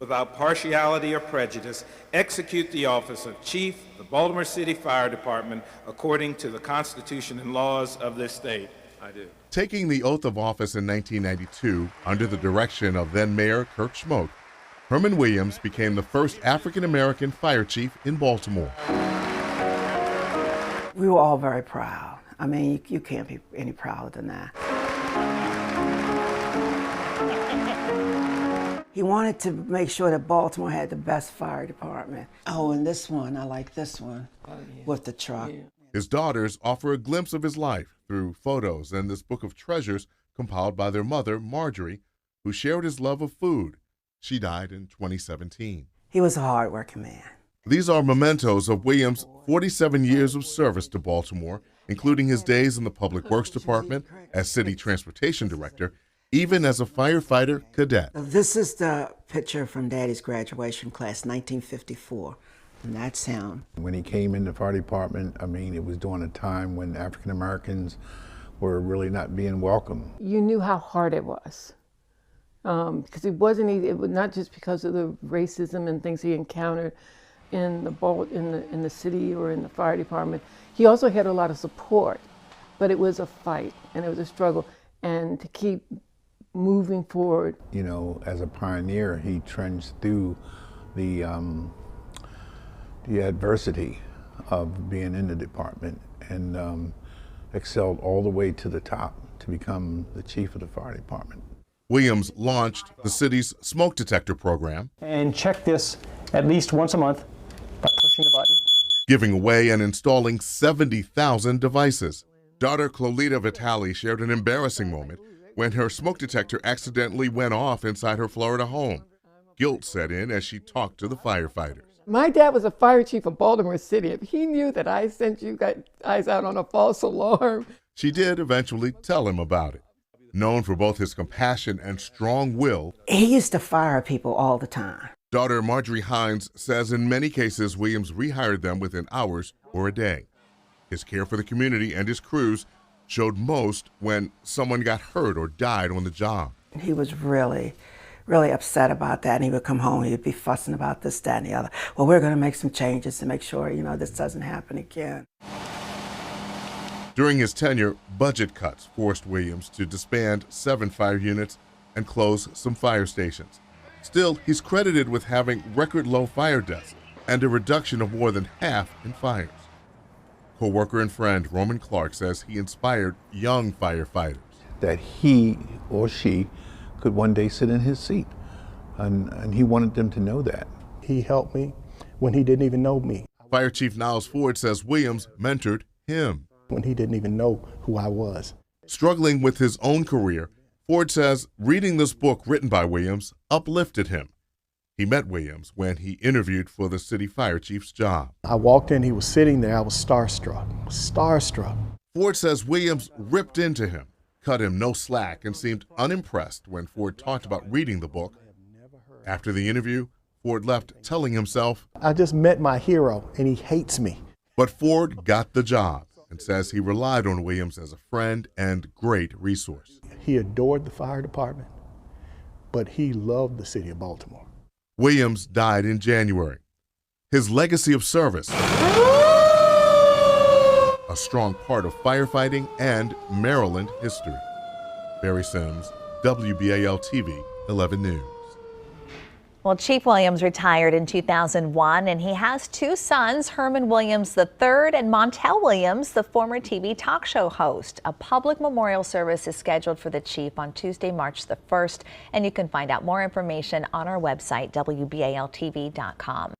without partiality or prejudice, execute the office of Chief of the Baltimore City Fire Department according to the Constitution and laws of this state. I do. Taking the oath of office in 1992 under the direction of then-Mayor Kirk Schmoke, Herman Williams became the first African-American fire chief in Baltimore. We were all very proud. I mean, you can't be any prouder than that. He wanted to make sure that Baltimore had the best fire department. Oh, and this one, I like this one, with the truck. Yeah. His daughters offer a glimpse of his life through photos and this book of treasures compiled by their mother, Marjorie, who shared his love of food. She died in 2017. He was a hard-working man. These are mementos of Williams' 47 years of service to Baltimore, including his days in the Public Works Department as City Transportation Director, even as a firefighter cadet. This is the picture from Daddy's graduation class, 1954, and that's him. When he came in the fire department, I mean, it was during a time when African Americans were really not being welcome. You knew how hard it was, because it wasn't easy. It was not just because of the racism and things he encountered in the city or in the fire department. He also had a lot of support, but it was a fight and it was a struggle, and to keep moving forward. You know, as a pioneer, he trudged through the adversity of being in the department and excelled all the way to the top to become the chief of the fire department. Williams launched the city's smoke detector program. And check this at least once a month by pushing the button. Giving away and installing 70,000 devices. Daughter Clolita Vitale shared an embarrassing moment when her smoke detector accidentally went off inside her Florida home. Guilt set in as she talked to the firefighters. My dad was a fire chief of Baltimore City. If he knew that I sent you guys out on a false alarm. She did eventually tell him about it. Known for both his compassion and strong will, he used to fire people all the time. Daughter Marjorie Hines says in many cases Williams rehired them within hours or a day. His care for the community and his crews showed most when someone got hurt or died on the job. He was really upset about that, and he would come home, he'd be fussing about this, that, and the other. Well, we're going to make some changes to make sure, this doesn't happen again. During his tenure, budget cuts forced Williams to disband 7 fire units and close some fire stations. Still, he's credited with having record low fire deaths and a reduction of more than half in fires. Co-worker and friend Roman Clark says he inspired young firefighters. That he or she could one day sit in his seat, and he wanted them to know that. He helped me when he didn't even know me. Fire Chief Niles Ford says Williams mentored him. When he didn't even know who I was. Struggling with his own career, Ford says reading this book written by Williams uplifted him. He met Williams when he interviewed for the city fire chief's job. I walked in, he was sitting there, I was starstruck. Ford says Williams ripped into him, cut him no slack, and seemed unimpressed when Ford talked about reading the book. After the interview, Ford left telling himself, I just met my hero and he hates me. But Ford got the job and says he relied on Williams as a friend and great resource. He adored the fire department, but he loved the city of Baltimore. Williams died in January. His legacy of service, a strong part of firefighting and Maryland history. Barry Sims, WBAL-TV 11 News. Well, Chief Williams retired in 2001, and he has 2 sons, Herman Williams III and Montel Williams, the former TV talk show host. A public memorial service is scheduled for the chief on Tuesday, March the 1st, and you can find out more information on our website, WBALTV.com.